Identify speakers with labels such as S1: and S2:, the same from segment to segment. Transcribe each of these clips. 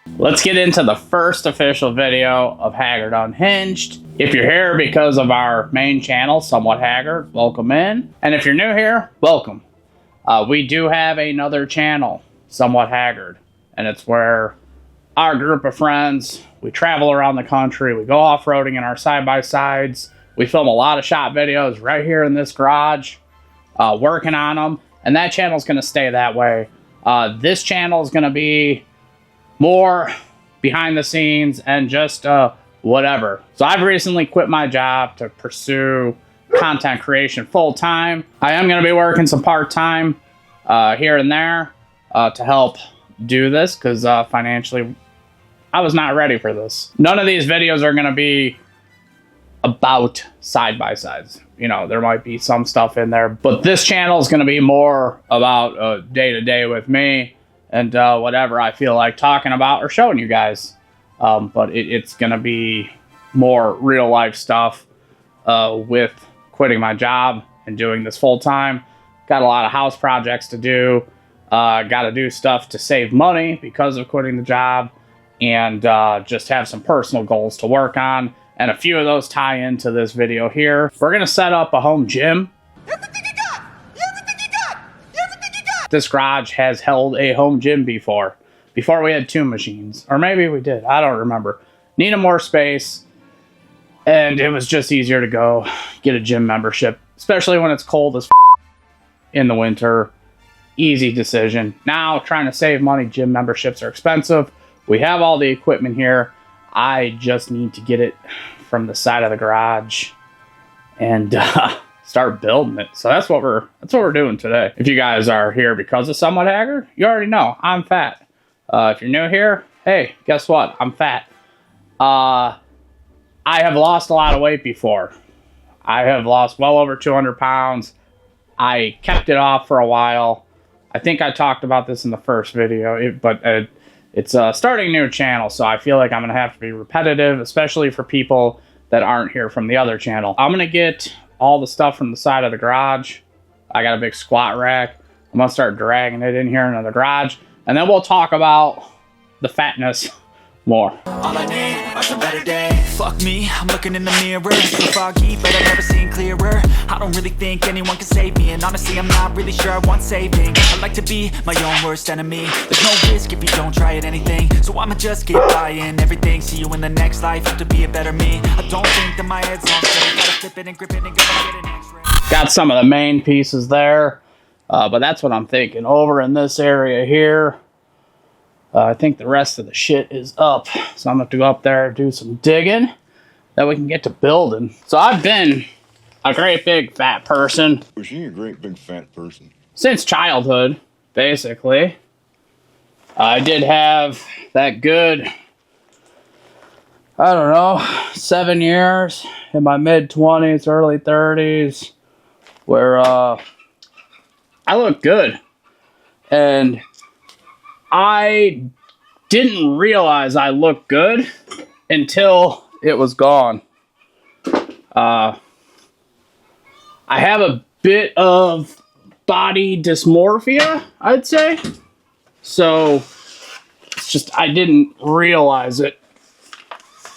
S1: Let's get into the first official video of Haggard Unhinged. If you're here because of our main channel, Somewhat Haggard, welcome in. And if you're new here, welcome. We do have another channel, Somewhat Haggard, and it's where our group of friends, we travel around the country, we go off-roading in our side-by-sides, we film a lot of shot videos right here in this garage, working on them, and that channel is going to stay that way. This channel is going to be more behind the scenes and just whatever. So I've recently quit my job to pursue content creation full-time. I am going to be working some part-time here and there to help do this because financially I was not ready for this. None of these videos are going to be about side-by-sides. You know, there might be some stuff in there, but this channel is going to be more about day-to-day with me and whatever I feel like talking about or showing you guys. But it's going to be more real-life stuff with quitting my job and doing this full-time. Got a lot of house projects to do. Got to do stuff to save money because of quitting the job. And just have some personal goals to work on. And a few of those tie into this video here. We're going to set up a home gym. This garage has held a home gym before we had 2 machines. Or maybe we did. I don't remember. Needed more space. And it was just easier to go get a gym membership. Especially when it's cold as in the winter. Easy decision. Now, trying to save money, gym memberships are expensive. We have all the equipment here. I just need to get it from the side of the garage and start building it. So that's what we're doing today. If you guys are here because of Somewhat Haggard, you already know I'm fat. If you're new here, hey, guess what? I'm fat. I have lost a lot of weight before. I have lost well over 200 pounds. I kept it off for a while. I think I talked about this in the first video, but it's starting a new channel, so I feel like I'm going to have to be repetitive, especially for people that aren't here from the other channel. I'm going to get all the stuff from the side of the garage. I got a big squat rack. I'm going to start dragging it in here into the garage, and then we'll talk about the fatness more.
S2: All I need are some better days. Fuck me, I'm looking in the mirror. So foggy, but I've never seen clearer. I don't really think anyone can save me, and honestly I'm not really sure I want saving. I like to be my own worst enemy. There's no risk if you don't try at anything, so I'ma just keep buying everything. See you in the next life, have to be a better me. I don't think that my head's on straight. Gotta flip it and grip it and go get an X-ray.
S1: Got some of the main pieces there, but that's what I'm thinking. Over in this area here, I think the rest of the shit is up. So I'm going to have to go up there and do some digging. Then we can get to building. So I've been a great big fat person.
S3: Was she a great big fat person?
S1: Since childhood, basically. I did have that good, I don't know, 7 years in my mid-20s, early 30s, where I looked good. And I didn't realize I looked good until it was gone. I have a bit of body dysmorphia, I'd say. So, it's just, I didn't realize it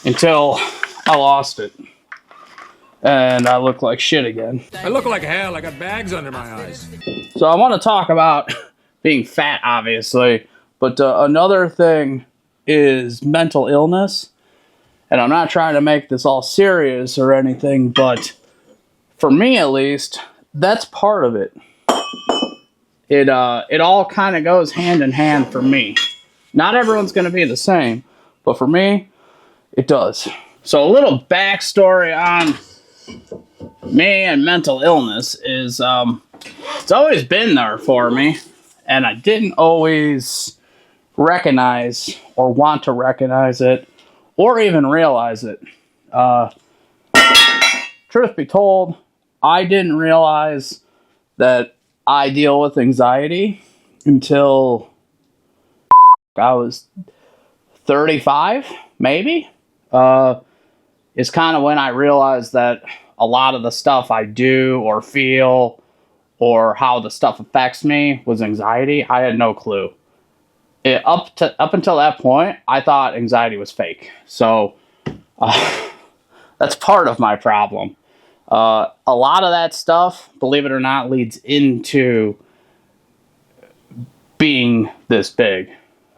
S1: until I lost it. And I look like shit again.
S4: I look like hell. I got bags under my eyes.
S1: So I want to talk about being fat, obviously. But another thing is mental illness. And I'm not trying to make this all serious or anything, but for me at least, that's part of it. It all kind of goes hand in hand for me. Not everyone's going to be the same, but for me, it does. So a little backstory on me and mental illness is it's always been there for me, and I didn't always recognize or want to recognize it or even realize it. Truth be told, I didn't realize that I deal with anxiety until I was 35, maybe. Is kind of when I realized that a lot of the stuff I do or feel or how the stuff affects me was anxiety. I had no clue. It up until that point, I thought anxiety was fake. So that's part of my problem. A lot of that stuff, believe it or not, leads into being this big.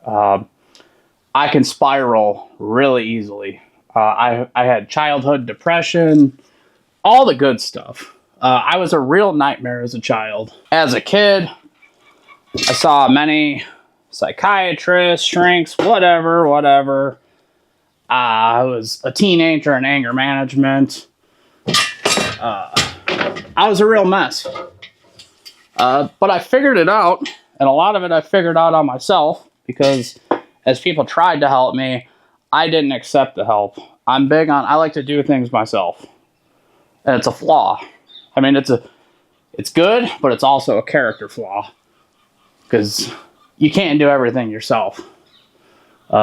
S1: I can spiral really easily. I had childhood depression, all the good stuff. I was a real nightmare as a child. As a kid, I saw many psychiatrists, shrinks, whatever. I was a teenager in anger management. I was a real mess. But I figured it out, and a lot of it I figured out on myself, because as people tried to help me, I didn't accept the help. I like to do things myself. And it's a flaw. I mean, it's good, but it's also a character flaw. Because you can't do everything yourself.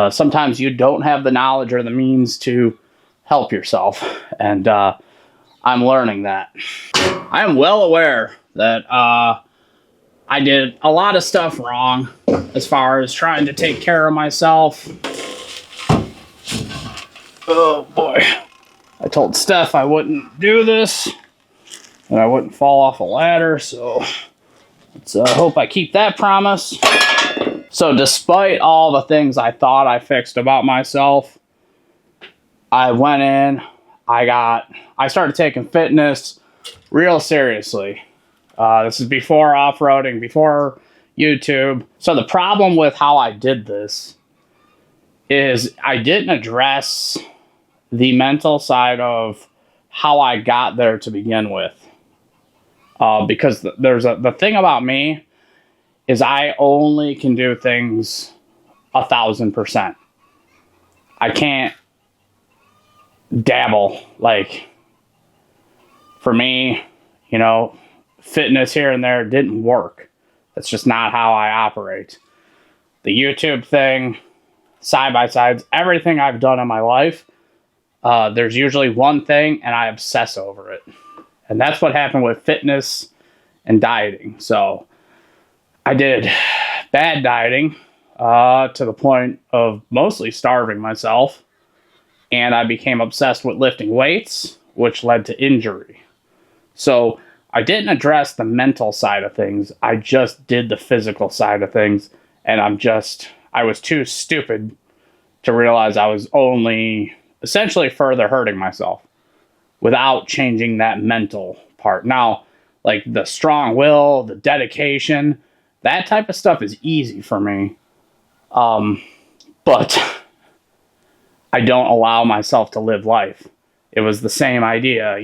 S1: Sometimes you don't have the knowledge or the means to help yourself. And I'm learning that. I am well aware that I did a lot of stuff wrong as far as trying to take care of myself. Oh boy. I told Steph I wouldn't do this and I wouldn't fall off a ladder, so let's hope I keep that promise. So despite all the things I thought I fixed about myself, I went in, I started taking fitness real seriously. This is before off-roading, before YouTube. So the problem with how I did this is I didn't address the mental side of how I got there to begin with. Because the thing about me is I only can do things 1,000%. I can't dabble. Like, for me, fitness here and there didn't work. That's just not how I operate. The YouTube thing, side-by-sides, everything I've done in my life, there's usually one thing and I obsess over it. And that's what happened with fitness and dieting. So I did bad dieting to the point of mostly starving myself. And I became obsessed with lifting weights, which led to injury. So I didn't address the mental side of things. I just did the physical side of things. And I was too stupid to realize I was only essentially further hurting myself without changing that mental part. Now, like the strong will, the dedication, that type of stuff is easy for me. But I don't allow myself to live life. It was the same idea.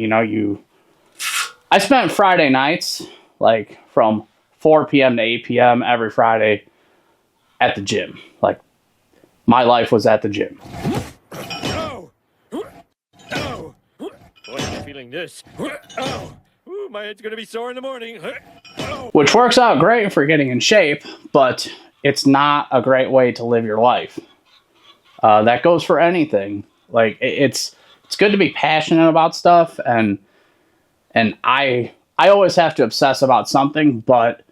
S1: I spent Friday nights, like from 4 p.m. to 8 p.m. every Friday at the gym. Like, my life was at the gym.
S5: Boy, I'm feeling this. Ooh, my head's gonna be sore in the morning.
S1: Which works out great for getting in shape, but it's not a great way to live your life. That goes for anything. Like, it's good to be passionate about stuff, and I always have to obsess about something, but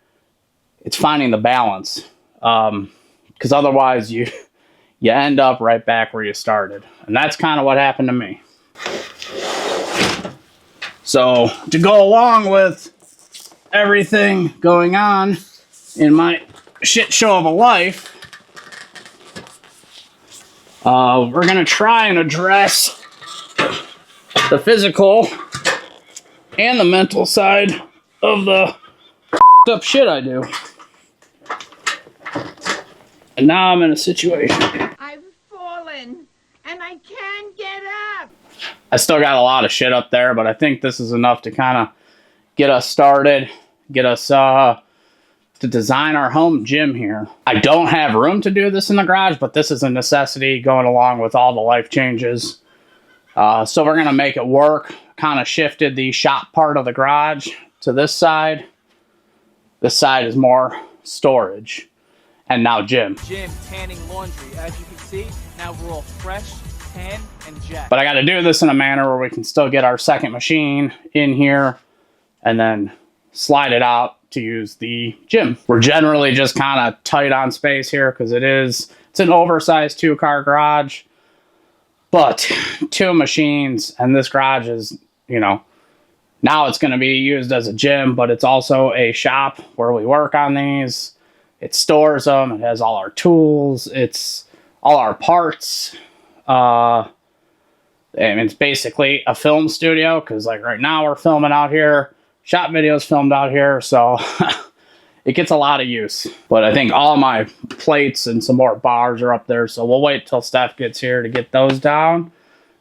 S1: it's finding the balance. Because otherwise you end up right back where you started. And that's kind of what happened to me. So, to go along with everything going on in my shit show of a life, we're going to try and address the physical and the mental side of the up shit I do. And now I'm in a situation.
S6: I've fallen, and I can't get up.
S1: I still got a lot of shit up there, but I think this is enough to kind of get us started, get us to design our home gym here. I don't have room to do this in the garage, but this is a necessity going along with all the life changes. So we're going to make it work. Kind of shifted the shop part of the garage to this side. This side is more storage. And now gym.
S7: Gym, tanning, laundry. As you can see, now we're all fresh, tan, and jacked.
S1: But I got to do this in a manner where we can still get our second machine in here and then slide it out to use the gym. We're generally just kind of tight on space here because it's an oversized 2-car garage, but 2 machines, and this garage is, now it's going to be used as a gym, but it's also a shop where we work on these. It stores them. It has all our tools. It's all our parts. And it's basically a film studio because, like, right now we're filming out here. Shop videos filmed out here, so it gets a lot of use. But I think all my plates and some more bars are up there, so we'll wait till Steph gets here to get those down.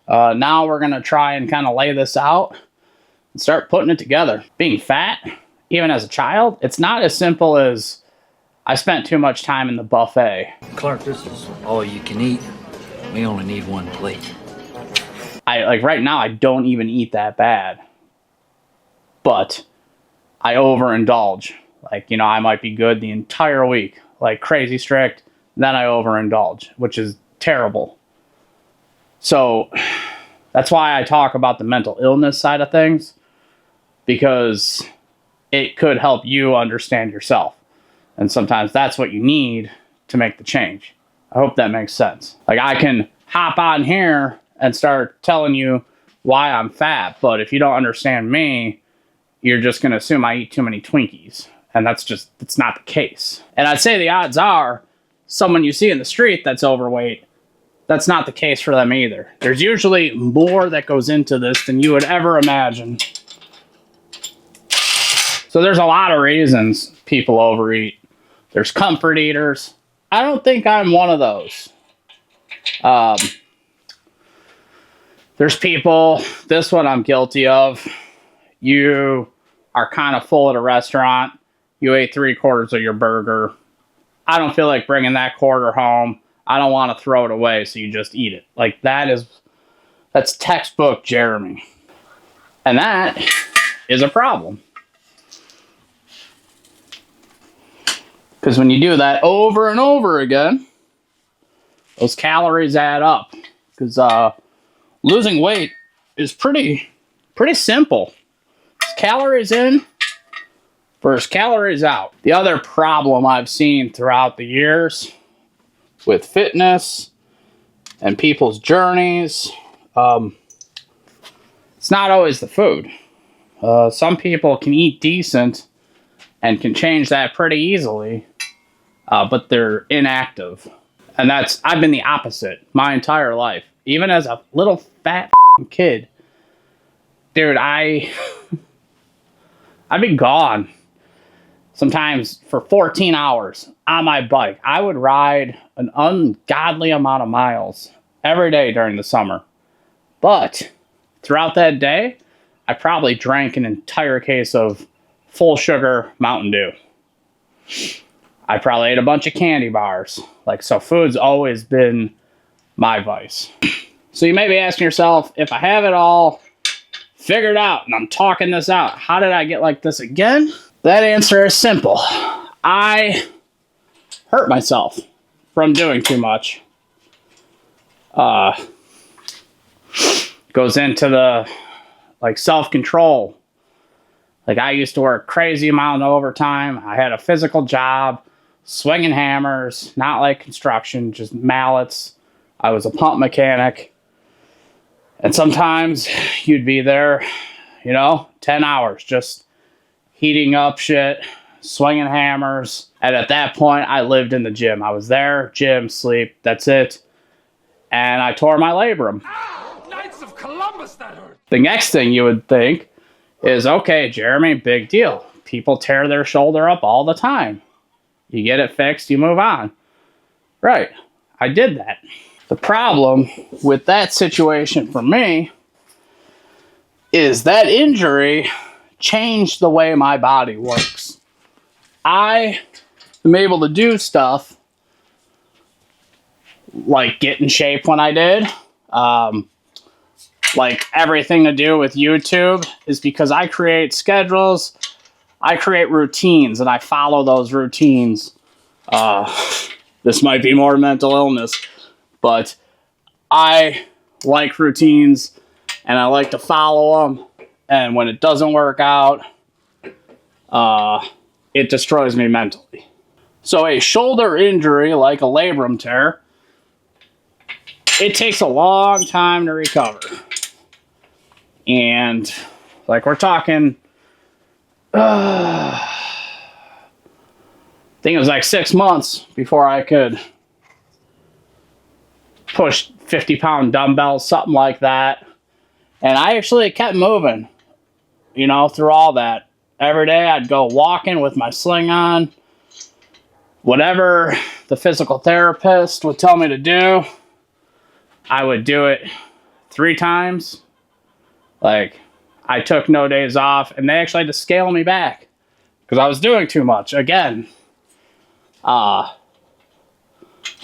S1: Now we're going to try and kind of lay this out and start putting it together. Being fat, even as a child, it's not as simple as I spent too much time in the buffet.
S8: Clark, this is all you can eat. We only need 1 plate.
S1: Right now, I don't even eat that bad. But I overindulge. I might be good the entire week, like crazy strict, then I overindulge, which is terrible. So that's why I talk about the mental illness side of things, because it could help you understand yourself. And sometimes that's what you need to make the change. I hope that makes sense. I can hop on here and start telling you why I'm fat, but if you don't understand me, you're just going to assume I eat too many Twinkies. And it's not the case. And I'd say the odds are someone you see in the street that's overweight, that's not the case for them either. There's usually more that goes into this than you would ever imagine. So there's a lot of reasons people overeat. There's comfort eaters. I don't think I'm one of those. There's people, this one I'm guilty of. You are kind of full at a restaurant. You ate 3/4 of your burger. I don't feel like bringing that quarter home. I don't want to throw it away, so you just eat it. That's textbook Jeremy. And that is a problem. Because when you do that over and over again, those calories add up. Because losing weight is pretty simple. Calories in versus calories out. The other problem I've seen throughout the years with fitness and people's journeys, it's not always the food. Some people can eat decent and can change that pretty easily, but they're inactive. And I've been the opposite my entire life. Even as a little fat kid, dude, I'd be gone sometimes for 14 hours on my bike. I would ride an ungodly amount of miles every day during the summer. But throughout that day, I probably drank an entire case of full sugar Mountain Dew. I probably ate a bunch of candy bars. So food's always been my vice. So you may be asking yourself, if I have it all figured out and I'm talking this out, how did I get like this again? That answer is simple. I hurt myself from doing too much. Goes into the self-control. I used to work crazy amount of overtime. I had a physical job, swinging hammers, not like construction, just mallets. I was a pump mechanic. And sometimes you'd be there, 10 hours, just heating up shit, swinging hammers. And at that point, I lived in the gym. I was there, gym, sleep, that's it. And I tore my labrum.
S4: Ow! Knights of Columbus, that hurt!
S1: The next thing you would think is, okay, Jeremy, big deal. People tear their shoulder up all the time. You get it fixed, you move on. Right, I did that. The problem with that situation for me is that injury changed the way my body works. I am able to do stuff like get in shape when I did. Everything to do with YouTube is because I create schedules, I create routines, and I follow those routines. This might be more mental illness, but I like routines and I like to follow them. And when it doesn't work out, it destroys me mentally. So a shoulder injury, like a labrum tear, it takes a long time to recover. And like we're talking, I think it was like 6 months before I could push 50-pound dumbbells, something like that. And I actually kept moving, you know, through all that. Every day I'd go walking with my sling on. Whatever the physical therapist would tell me to do, I would do it 3 times. Like, I took no days off, and they actually had to scale me back because I was doing too much. Again, a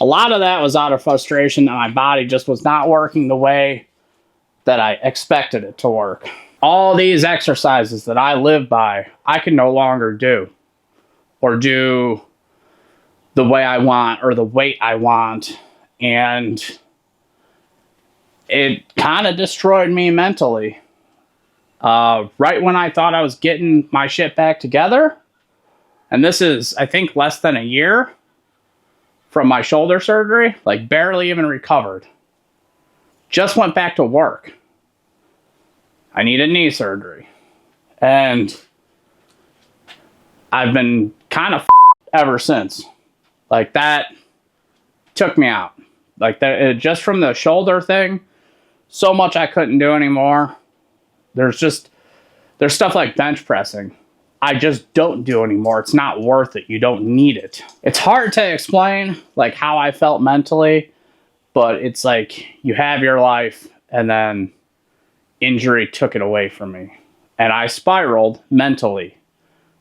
S1: lot of that was out of frustration that my body just was not working the way that I expected it to work. All these exercises that I live by, I can no longer do, or do the way I want or the weight I want. And it kind of destroyed me mentally. Right when I thought I was getting my shit back together, and this is, I think, less than a year from my shoulder surgery, like barely even recovered. Just went back to work. I needed knee surgery. And I've been kind of ever since. Like, that took me out. Like, just from the shoulder thing, so much I couldn't do anymore. There's stuff like bench pressing I just don't do anymore. It's not worth it. You don't need it. It's hard to explain, like, how I felt mentally, but it's like you have your life and then injury took it away from me. And I spiraled mentally,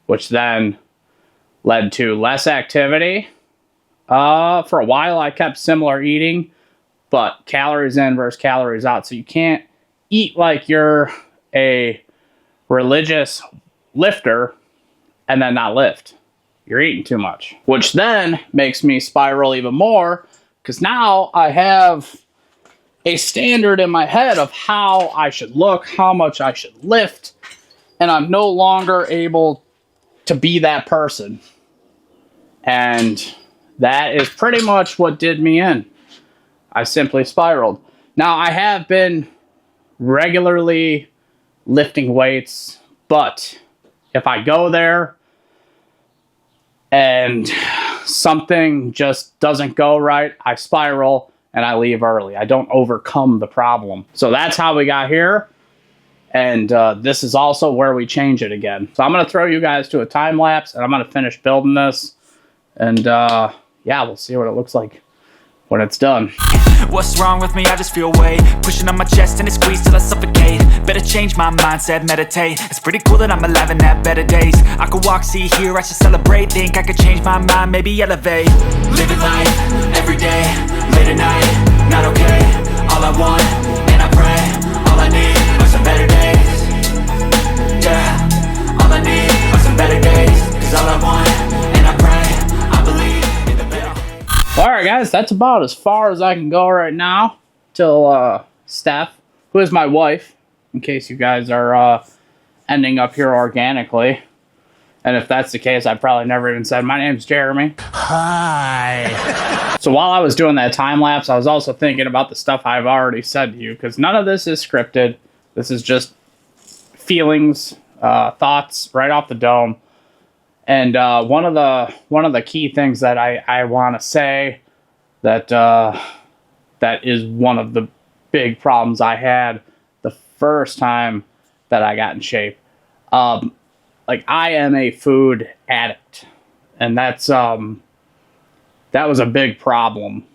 S1: which then led to less activity. For a while, I kept similar eating, but calories in versus calories out. So you can't eat like you're a religious lifter and then not lift. You're eating too much, which then makes me spiral even more because now I have a standard in my head of how I should look, how much I should lift, and I'm no longer able to be that person. And that is pretty much what did me in. I simply spiraled. Now, I have been regularly lifting weights, but if I go there and something just doesn't go right, I spiral and I leave early. I don't overcome the problem. So that's how we got here. And this is also where we change it again. So I'm going to throw you guys to a time lapse and I'm going to finish building this. And yeah, we'll see what it looks like when it's done.
S2: What's wrong with me? I just feel weight pushing on my chest and it squeezes till I suffocate. Better change my mindset, meditate. It's pretty cool that I'm alive and have better days. I could walk, see, hear, I should celebrate. Think I could change my mind, maybe elevate. Living life, every day, late at night, not okay. All I want, and I pray, all I need are some better days. Yeah, all I need are some better days. Cause all I want, and I pray, I believe in the better.
S1: Alright guys, that's about as far as I can go right now till Steph, who is my wife, in case you guys are ending up here organically. And if that's the case, I probably never even said, my name's Jeremy. Hi. So while I was doing that time lapse, I was also thinking about the stuff I've already said to you, because none of this is scripted. This is just feelings, thoughts right off the dome. And one of the key things that I want to say that that is one of the big problems I had the first time that I got in shape. Like, I am a food addict, and that's that was a big problem.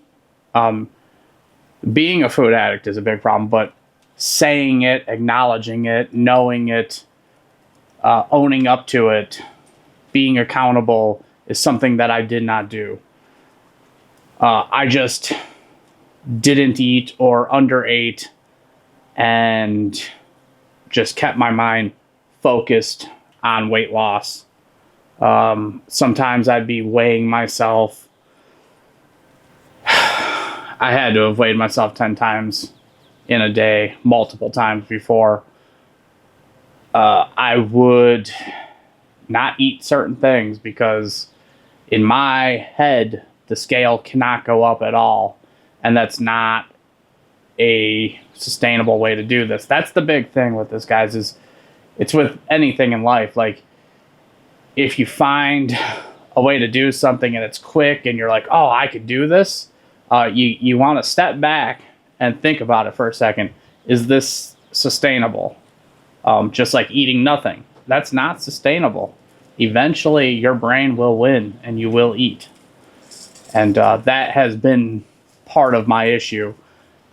S1: Being a food addict is a big problem, but saying it, acknowledging it, knowing it, owning up to it, being accountable is something that I did not do. I just didn't eat or underate and just kept my mind focused on weight loss. Sometimes I'd be weighing myself. I had to have weighed myself 10 times in a day, multiple times before. I would not eat certain things because in my head, the scale cannot go up at all. And that's not a sustainable way to do this. That's the big thing with this, guys, is it's with anything in life. Like, if you find a way to do something and it's quick and you're like, oh, I could do this, you want to step back and think about it for a second. Is this sustainable? Just like eating nothing. That's not sustainable. Eventually, your brain will win and you will eat. And that has been part of my issue.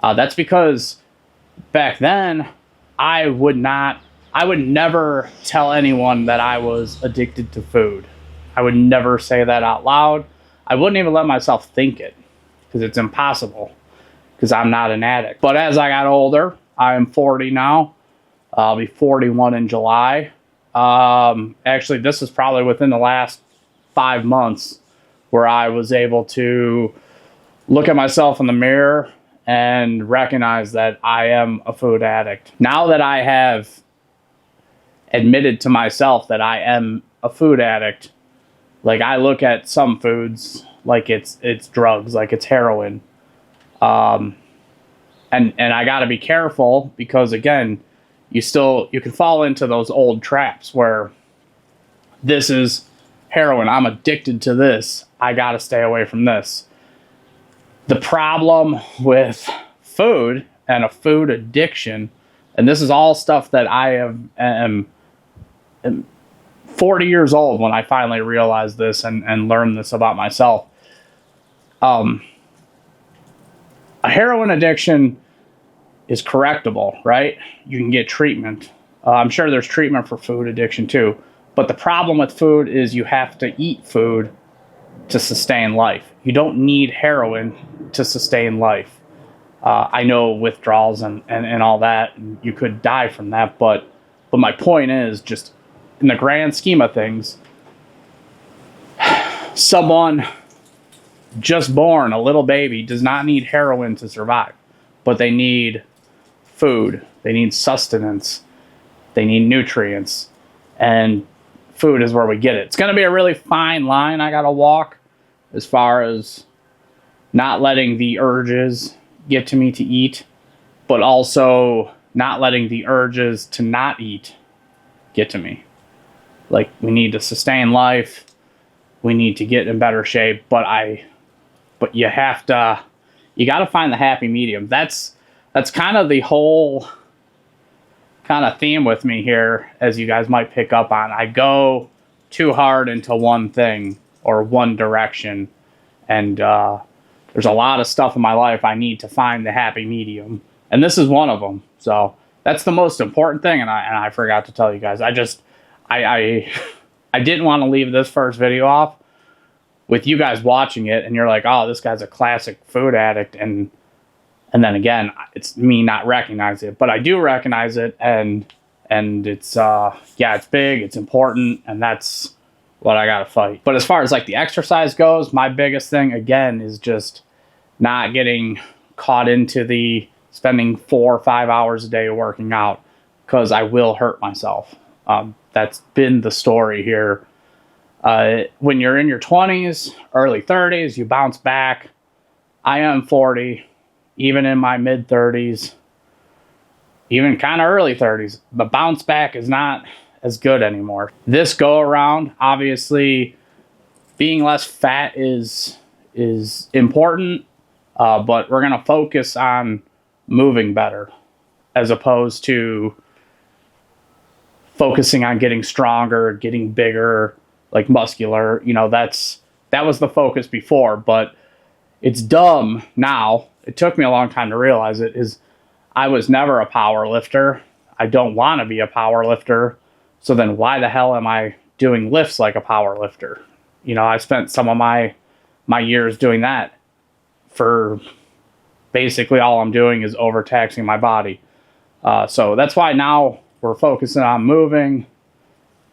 S1: That's because back then, I would never tell anyone that I was addicted to food. I would never say that out loud. I wouldn't even let myself think it because it's impossible because I'm not an addict. But as I got older, I'm 40 now. I'll be 41 in July. Actually, this is probably within the last 5 months where I was able to look at myself in the mirror and recognize that I am a food addict. Now that I have admitted to myself that I am a food addict, like, I look at some foods like it's drugs, like it's heroin. And I got to be careful because, again, you can fall into those old traps where this is heroin. I'm addicted to this. I got to stay away from this. The problem with food and a food addiction, and this is all stuff that I am 40 years old when I finally realized this and learned this about myself. A heroin addiction is correctable, right? You can get treatment. I'm sure there's treatment for food addiction too. But the problem with food is you have to eat food to sustain life. You don't need heroin to sustain life. I know withdrawals and all that, and you could die from that, but my point is, just in the grand scheme of things, someone just born, a little baby, does not need heroin to survive, but they need food, they need sustenance, they need nutrients, and food is where we get it. It's going to be a really fine line I got to walk as far as not letting the urges get to me to eat, but also not letting the urges to not eat get to me. Like, we need to sustain life, we need to get in better shape, but you got to find the happy medium. That's kind of the whole kind of theme with me here, as you guys might pick up on. I go too hard into one thing or one direction, and there's a lot of stuff in my life I need to find the happy medium, and this is one of them. So that's the most important thing, and I forgot to tell you guys. I didn't want to leave this first video off with you guys watching it, and you're like, oh, this guy's a classic food addict, and then again, it's me not recognizing it, but I do recognize it, and it's it's big, it's important, and that's what I gotta fight. But as far as like the exercise goes, my biggest thing again is just not getting caught into the spending 4 or 5 hours a day working out, because I will hurt myself. That's been the story here. When you're in your 20s, early 30s, you bounce back. I am 40. Even in my mid-30s, even kind of early 30s, the bounce back is not as good anymore. This go-around, obviously, being less fat is important, but we're going to focus on moving better as opposed to focusing on getting stronger, getting bigger, like muscular. You know, that was the focus before, but it's dumb now. It took me a long time to realize it. Is I was never a power lifter. I don't want to be a power lifter. So then why the hell am I doing lifts like a power lifter? You know, I spent some of my years doing that. For basically all I'm doing is overtaxing my body. So that's why now we're focusing on moving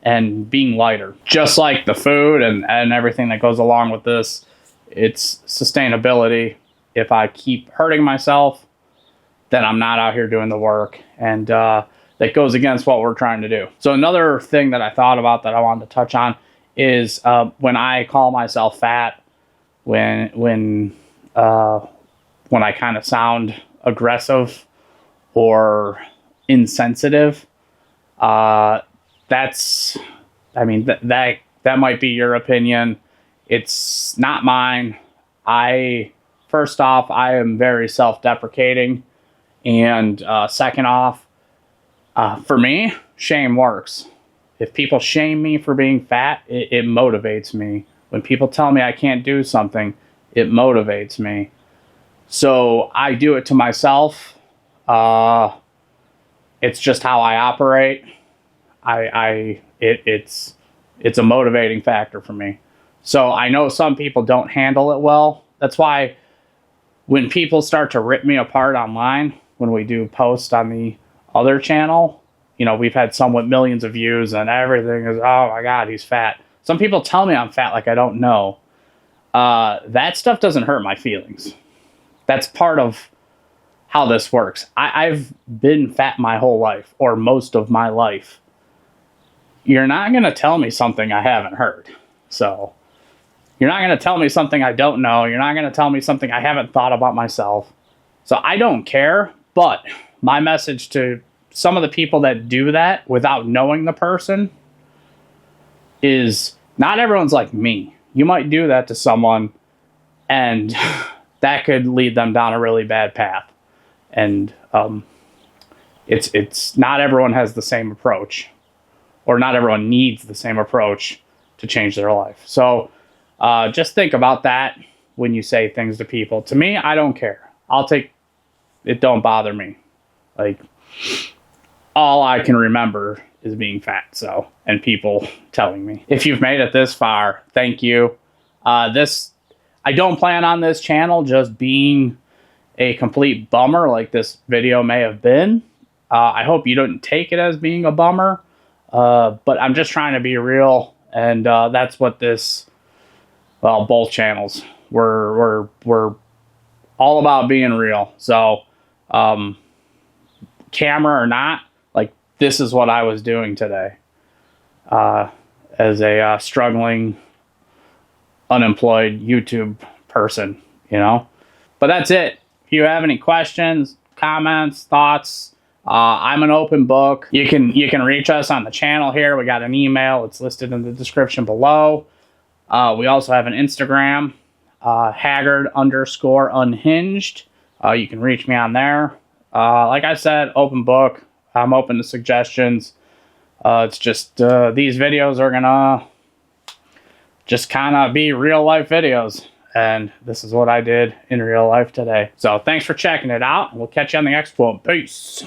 S1: and being lighter. Just like the food and everything that goes along with this, it's sustainability. If I keep hurting myself, then I'm not out here doing the work. And that goes against what we're trying to do. So another thing that I thought about that I wanted to touch on is when I call myself fat, when I kind of sound aggressive or insensitive, that might be your opinion. It's not mine. First off, I am very self-deprecating, and second off, for me, shame works. If people shame me for being fat, it motivates me. When people tell me I can't do something, it motivates me. So I do it to myself. It's just how I operate. It's a motivating factor for me. So I know some people don't handle it well. That's why when people start to rip me apart online, when we do posts on the other channel, you know, we've had some with millions of views and everything is, oh my God, he's fat. Some people tell me I'm fat like I don't know. That stuff doesn't hurt my feelings. That's part of how this works. I've been fat my whole life, or most of my life. You're not going to tell me something I haven't heard. So you're not going to tell me something I don't know. You're not going to tell me something I haven't thought about myself. So I don't care. But my message to some of the people that do that without knowing the person is not everyone's like me. You might do that to someone and that could lead them down a really bad path. And it's not everyone has the same approach, or not everyone needs the same approach to change their life. So just think about that when you say things to people. To me, I don't care. It don't bother me. Like, all I can remember is being fat, so, and people telling me. If you've made it this far, thank you. I don't plan on this channel just being a complete bummer like this video may have been. I hope you don't take it as being a bummer, but I'm just trying to be real, and that's what both channels, we're all about being real. So, camera or not, like, this is what I was doing today as a struggling, unemployed YouTube person, you know? But that's it. If you have any questions, comments, thoughts, I'm an open book. You can reach us on the channel here. We got an email. It's listed in the description below. We also have an Instagram, Haggard_unhinged. You can reach me on there. Like I said, open book. I'm open to suggestions. It's just these videos are gonna just kind of be real life videos, and this is what I did in real life today. So thanks for checking it out. We'll catch you on the next one. Peace.